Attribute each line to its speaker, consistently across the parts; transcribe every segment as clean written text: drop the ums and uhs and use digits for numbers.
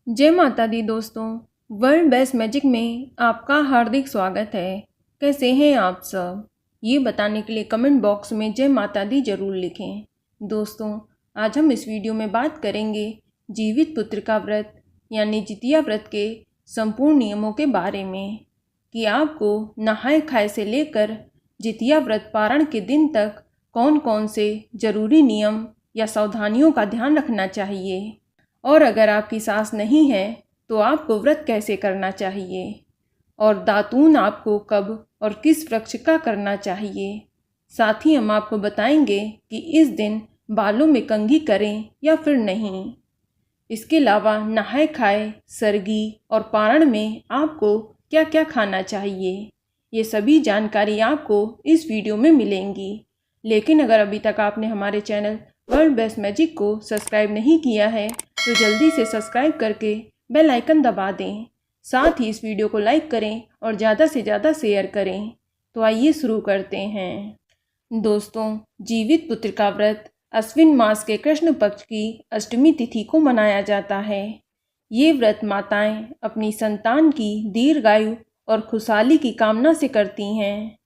Speaker 1: जय माता दी दोस्तों। वर्ल्ड बेस्ट मैजिक में आपका हार्दिक स्वागत है। कैसे हैं आप सब? ये बताने के लिए कमेंट बॉक्स में जय माता दी जरूर लिखें। दोस्तों, आज हम इस वीडियो में बात करेंगे जीवित पुत्र का व्रत यानी जितिया व्रत के संपूर्ण नियमों के बारे में कि आपको नहाए खाए से लेकर जितिया व्रत पारण के दिन तक कौन कौन से जरूरी नियम या सावधानियों का ध्यान रखना चाहिए, और अगर आपकी सास नहीं है तो आपको व्रत कैसे करना चाहिए, और दातून आपको कब और किस वृक्ष का करना चाहिए। साथ ही हम आपको बताएंगे कि इस दिन बालों में कंघी करें या फिर नहीं। इसके अलावा नहाए खाए, सरगी और पारण में आपको क्या क्या खाना चाहिए, ये सभी जानकारी आपको इस वीडियो में मिलेंगी। लेकिन अगर अभी तक आपने हमारे चैनल वर्ल्ड बेस्ट मैजिक को सब्सक्राइब नहीं किया है तो जल्दी से सब्सक्राइब करके बेल आइकन दबा दें। साथ ही इस वीडियो को लाइक करें और ज़्यादा से ज़्यादा शेयर करें। तो आइए शुरू करते हैं। दोस्तों, जीवित पुत्र का व्रत अश्विन मास के कृष्ण पक्ष की अष्टमी तिथि को मनाया जाता है। ये व्रत माताएं अपनी संतान की दीर्घायु और खुशहाली की कामना से करती हैं।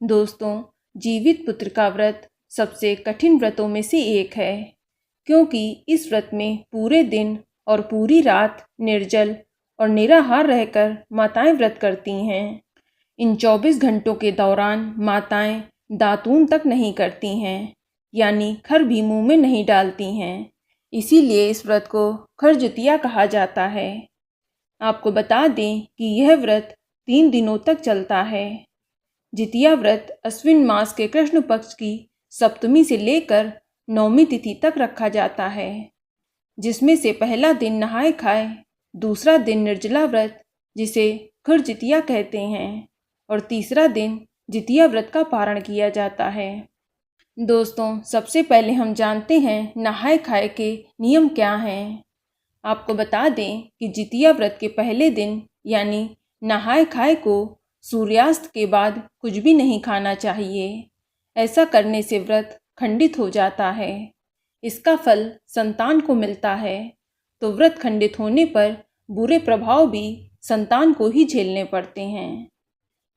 Speaker 1: दोस्तों, जीवित पुत्र का व्रत सबसे कठिन व्रतों में से एक है, क्योंकि इस व्रत में पूरे दिन और पूरी रात निर्जल और निराहार रहकर माताएं व्रत करती हैं। इन 24 घंटों के दौरान माताएं दातून तक नहीं करती हैं, यानी खर भी मुंह में नहीं डालती हैं। इसीलिए इस व्रत को खरजितिया कहा जाता है। आपको बता दें कि यह व्रत 3 दिनों तक चलता है। जितिया व्रत अश्विन मास के कृष्ण पक्ष की सप्तमी से लेकर 9वीं तिथि तक रखा जाता है, जिसमें से पहला दिन नहाए खाए, दूसरा दिन निर्जला व्रत जिसे खरजितिया कहते हैं, और तीसरा दिन जितिया व्रत का पारण किया जाता है। दोस्तों, सबसे पहले हम जानते हैं नहाए खाए के नियम क्या हैं। आपको बता दें कि जितिया व्रत के पहले दिन यानी नहाए खाए को सूर्यास्त के बाद कुछ भी नहीं खाना चाहिए। ऐसा करने से व्रत खंडित हो जाता है। इसका फल संतान को मिलता है, तो व्रत खंडित होने पर बुरे प्रभाव भी संतान को ही झेलने पड़ते हैं।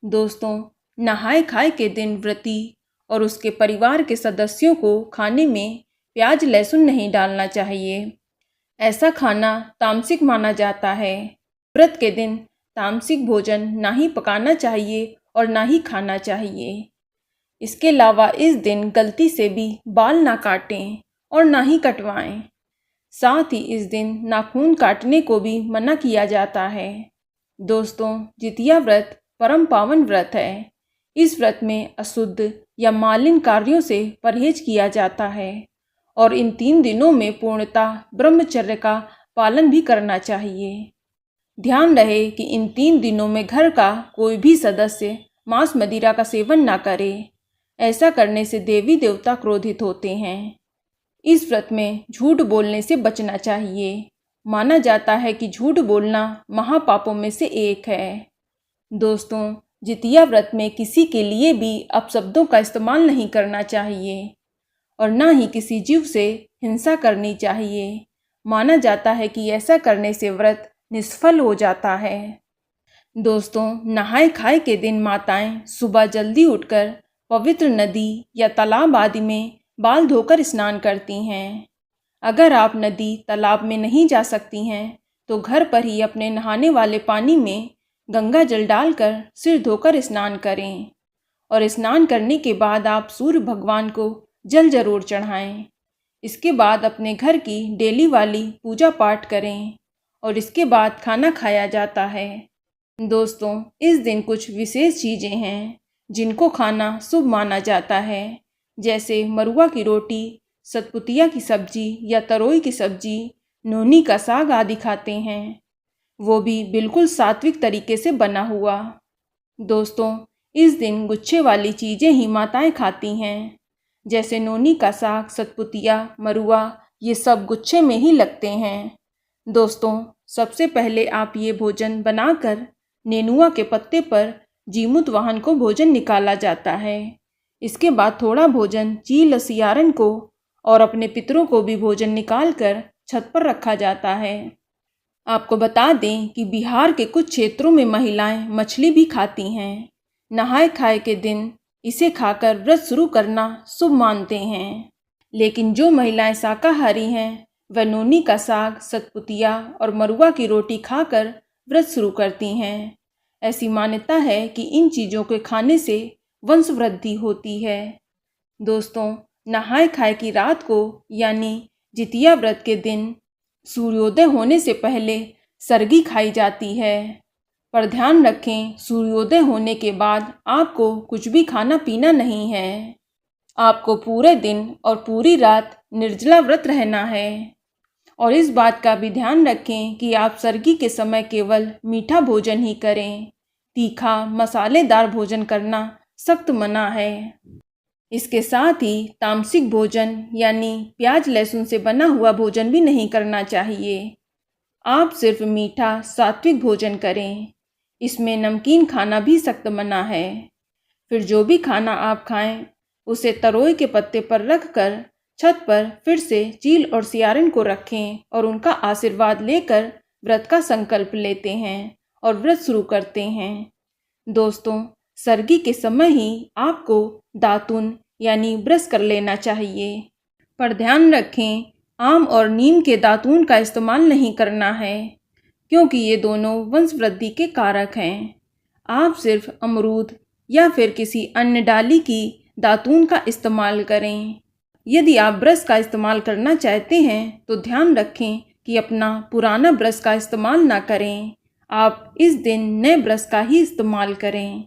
Speaker 1: दोस्तों, नहाए खाए के दिन व्रती और उसके परिवार के सदस्यों को खाने में प्याज लहसुन नहीं डालना चाहिए। ऐसा खाना तामसिक माना जाता है। व्रत के दिन तामसिक भोजन ना ही पकाना चाहिए और ना ही खाना चाहिए। इसके अलावा इस दिन गलती से भी बाल ना काटें और ना ही कटवाएं। साथ ही इस दिन नाखून काटने को भी मना किया जाता है। दोस्तों, जितिया व्रत परम पावन व्रत है। इस व्रत में अशुद्ध या मालिन कार्यों से परहेज किया जाता है, और इन 3 दिनों में पूर्णतः ब्रह्मचर्य का पालन भी करना चाहिए। ध्यान रहे कि इन 3 दिनों में घर का कोई भी सदस्य मांस मदिरा का सेवन ना करे। ऐसा करने से देवी देवता क्रोधित होते हैं। इस व्रत में झूठ बोलने से बचना चाहिए। माना जाता है कि झूठ बोलना महापापों में से एक है। दोस्तों, जितिया व्रत में किसी के लिए भी अपशब्दों का इस्तेमाल नहीं करना चाहिए, और ना ही किसी जीव से हिंसा करनी चाहिए। माना जाता है कि ऐसा करने से व्रत निष्फल हो जाता है। दोस्तों, नहाए खाए के दिन माताएं सुबह जल्दी उठकर पवित्र नदी या तालाब आदि में बाल धोकर स्नान करती हैं। अगर आप नदी तालाब में नहीं जा सकती हैं तो घर पर ही अपने नहाने वाले पानी में गंगा जल डालकर सिर धोकर स्नान करें, और स्नान करने के बाद आप सूर्य भगवान को जल जरूर चढ़ाएं। इसके बाद अपने घर की डेली वाली पूजा पाठ करें, और इसके बाद खाना खाया जाता है। दोस्तों, इस दिन कुछ विशेष चीज़ें हैं जिनको खाना शुभ माना जाता है, जैसे मरुआ की रोटी, सतपुतिया की सब्जी या तरोई की सब्जी, नोनी का साग आदि खाते हैं, वो भी बिल्कुल सात्विक तरीके से बना हुआ। दोस्तों, इस दिन गुच्छे वाली चीज़ें ही माताएं खाती हैं, जैसे नोनी का साग, सतपुतिया, मरुआ, ये सब गुच्छे में ही लगते हैं। दोस्तों, सबसे पहले आप ये भोजन बनाकर नेनुआ के पत्ते पर जीमूत वाहन को भोजन निकाला जाता है। इसके बाद थोड़ा भोजन चील सियारन को और अपने पितरों को भी भोजन निकाल कर छत पर रखा जाता है। आपको बता दें कि बिहार के कुछ क्षेत्रों में महिलाएं मछली भी खाती हैं। नहाय खाए के दिन इसे खाकर व्रत शुरू करना शुभ मानते हैं। लेकिन जो महिलाएं शाकाहारी हैं वह नोनी का साग, सतपुतिया और मरुआ की रोटी खाकर व्रत शुरू करती हैं। ऐसी मान्यता है कि इन चीज़ों के खाने से वंश वृद्धि होती है। दोस्तों, नहाय खाए की रात को यानी जितिया व्रत के दिन सूर्योदय होने से पहले सरगी खाई जाती है। पर ध्यान रखें, सूर्योदय होने के बाद आपको कुछ भी खाना पीना नहीं है। आपको पूरे दिन और पूरी रात निर्जला व्रत रहना है। और इस बात का भी ध्यान रखें कि आप सरगी के समय केवल मीठा भोजन ही करें। तीखा मसालेदार भोजन करना सख्त मना है। इसके साथ ही तामसिक भोजन यानी प्याज लहसुन से बना हुआ भोजन भी नहीं करना चाहिए। आप सिर्फ मीठा सात्विक भोजन करें। इसमें नमकीन खाना भी सख्त मना है। फिर जो भी खाना आप खाएं उसे तरोई के पत्ते पर रखकर छत पर फिर से चील और सियारिन को रखें और उनका आशीर्वाद लेकर व्रत का संकल्प लेते हैं और व्रत शुरू करते हैं। दोस्तों, सरगी के समय ही आपको दातुन यानी ब्रश कर लेना चाहिए। पर ध्यान रखें, आम और नीम के दातून का इस्तेमाल नहीं करना है क्योंकि ये दोनों वंश वृद्धि के कारक हैं। आप सिर्फ अमरूद या फिर किसी अन्य डाली की दातून का इस्तेमाल करें। यदि आप ब्रश का इस्तेमाल करना चाहते हैं तो ध्यान रखें कि अपना पुराना ब्रश का इस्तेमाल ना करें। आप इस दिन नए ब्रश का ही इस्तेमाल करें।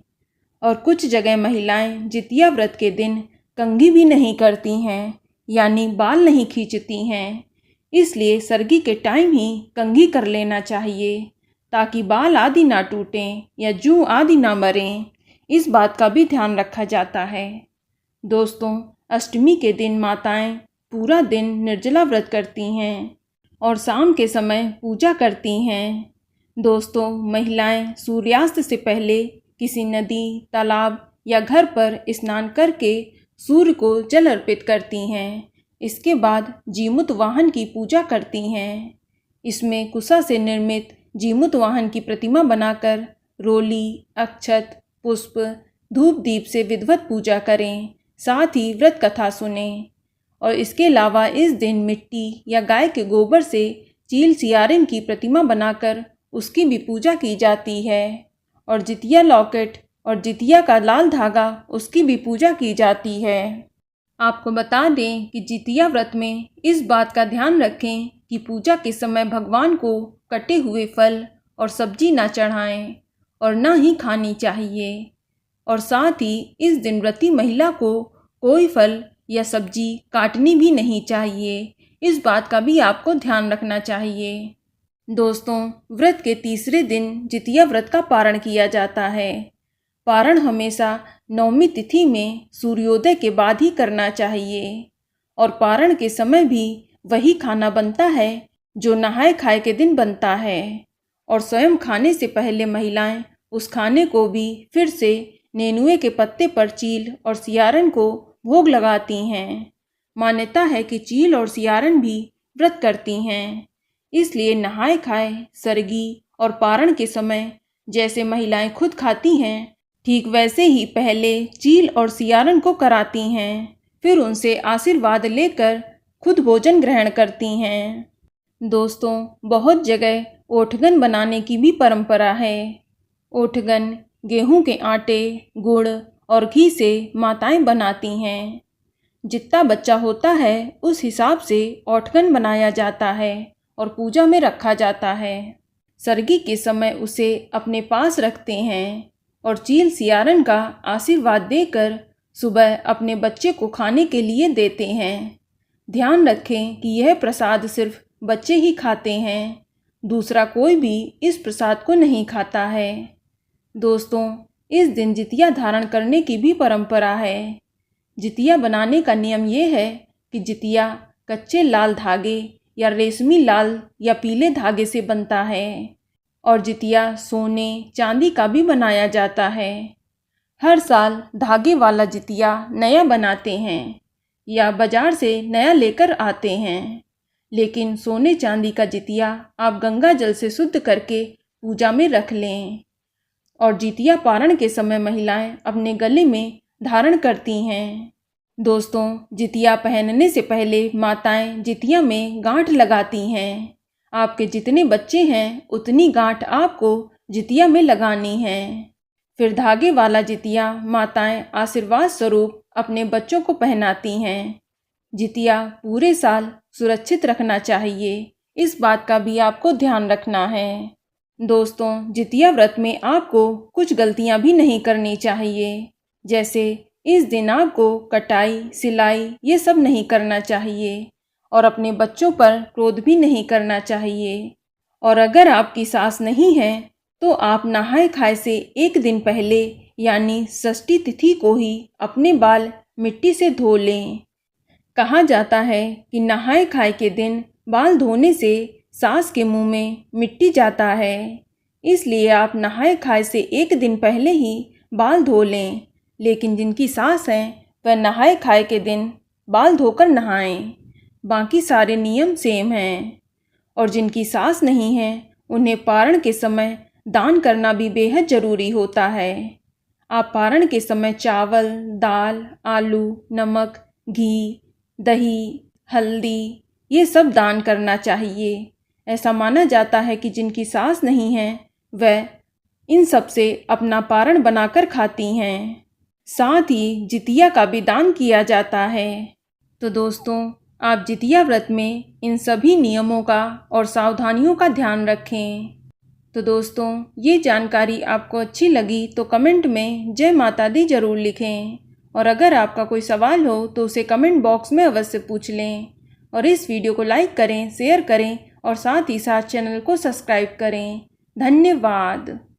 Speaker 1: और कुछ जगह महिलाएं जितिया व्रत के दिन कंघी भी नहीं करती हैं यानी बाल नहीं खींचती हैं। इसलिए सरगी के टाइम ही कंघी कर लेना चाहिए ताकि बाल आदि ना टूटें या जूं आदि ना मरें। इस बात का भी ध्यान रखा जाता है। दोस्तों, अष्टमी के दिन माताएं पूरा दिन निर्जला व्रत करती हैं और शाम के समय पूजा करती हैं। दोस्तों, महिलाएं सूर्यास्त से पहले किसी नदी, तालाब या घर पर स्नान करके सूर्य को जल अर्पित करती हैं। इसके बाद जीमूत वाहन की पूजा करती हैं। इसमें कुसा से निर्मित जीमूत वाहन की प्रतिमा बनाकर रोली, अक्षत, पुष्प, धूप दीप से विधिवत पूजा करें। साथ ही व्रत कथा सुनें। और इसके अलावा इस दिन मिट्टी या गाय के गोबर से चील सियारिन की प्रतिमा बनाकर उसकी भी पूजा की जाती है। और जितिया लॉकेट और जितिया का लाल धागा उसकी भी पूजा की जाती है। आपको बता दें कि जितिया व्रत में इस बात का ध्यान रखें कि पूजा के समय भगवान को कटे हुए फल और सब्जी ना चढ़ाएं और ना ही खानी चाहिए। और साथ ही इस दिन व्रती महिला को कोई फल या सब्जी काटनी भी नहीं चाहिए। इस बात का भी आपको ध्यान रखना चाहिए। दोस्तों, व्रत के तीसरे दिन जितिया व्रत का पारण किया जाता है। पारण हमेशा नवमी तिथि में सूर्योदय के बाद ही करना चाहिए। और पारण के समय भी वही खाना बनता है जो नहाय खाए के दिन बनता है। और स्वयं खाने से पहले महिलाएं उस खाने को भी फिर से नेनुए के पत्ते पर चील और सियारन को भोग लगाती हैं। मान्यता है कि चील और सियारन भी व्रत करती हैं। इसलिए नहाय खाए, सरगी और पारण के समय जैसे महिलाएं खुद खाती हैं, ठीक वैसे ही पहले चील और सियारन को कराती हैं। फिर उनसे आशीर्वाद लेकर खुद भोजन ग्रहण करती हैं। दोस्तों, बहुत जगह ओठगन बनाने की भी परंपरा है। ओठगन गेहूं के आटे, गुड़ और घी से माताएं बनाती हैं। जितना बच्चा होता है उस हिसाब से ओठगन बनाया जाता है और पूजा में रखा जाता है। सरगी के समय उसे अपने पास रखते हैं और चील सियारन का आशीर्वाद देकर सुबह अपने बच्चे को खाने के लिए देते हैं। ध्यान रखें कि यह प्रसाद सिर्फ बच्चे ही खाते हैं, दूसरा कोई भी इस प्रसाद को नहीं खाता है। दोस्तों, इस दिन जितिया धारण करने की भी परंपरा है। जितिया बनाने का नियम यह है कि जितिया कच्चे लाल धागे या रेशमी लाल या पीले धागे से बनता है। और जितिया सोने, चांदी का भी बनाया जाता है। हर साल धागे वाला जितिया नया बनाते हैं या बाजार से नया लेकर आते हैं। लेकिन सोने चांदी का जितिया आप गंगा जल से शुद्ध करके पूजा में रख लें। और जितिया पारण के समय महिलाएं अपने गले में धारण करती हैं। दोस्तों, जितिया पहनने से पहले माताएं जितिया में गांठ लगाती हैं। आपके जितने बच्चे हैं उतनी गांठ आपको जितिया में लगानी है। फिर धागे वाला जितिया माताएं आशीर्वाद स्वरूप अपने बच्चों को पहनाती हैं। जितिया पूरे साल सुरक्षित रखना चाहिए, इस बात का भी आपको ध्यान रखना है। दोस्तों, जितिया व्रत में आपको कुछ गलतियां भी नहीं करनी चाहिए, जैसे इस दिन आपको कटाई, सिलाई ये सब नहीं करना चाहिए और अपने बच्चों पर क्रोध भी नहीं करना चाहिए। और अगर आपकी सास नहीं है तो आप नहाए खाए से एक दिन पहले यानी षष्ठी तिथि को ही अपने बाल मिट्टी से धो लें। कहा जाता है कि नहाए खाए के दिन बाल धोने से सास के मुंह में मिट्टी जाता है, इसलिए आप नहाए खाए से एक दिन पहले ही बाल धो लें। लेकिन जिनकी सास हैं वह नहाए खाए के दिन बाल धोकर नहाएं। बाकी सारे नियम सेम हैं। और जिनकी सास नहीं है उन्हें पारण के समय दान करना भी बेहद ज़रूरी होता है। आप पारण के समय चावल, दाल, आलू, नमक, घी, दही, हल्दी ये सब दान करना चाहिए। ऐसा माना जाता है कि जिनकी सास नहीं है वह इन सब से अपना पारण बनाकर खाती हैं। साथ ही जितिया का भी दान किया जाता है। तो दोस्तों, आप जितिया व्रत में इन सभी नियमों का और सावधानियों का ध्यान रखें। तो दोस्तों, ये जानकारी आपको अच्छी लगी तो कमेंट में जय माता दी ज़रूर लिखें। और अगर आपका कोई सवाल हो तो उसे कमेंट बॉक्स में अवश्य पूछ लें। और इस वीडियो को लाइक करें, शेयर करें और साथ ही साथ चैनल को सब्सक्राइब करें। धन्यवाद।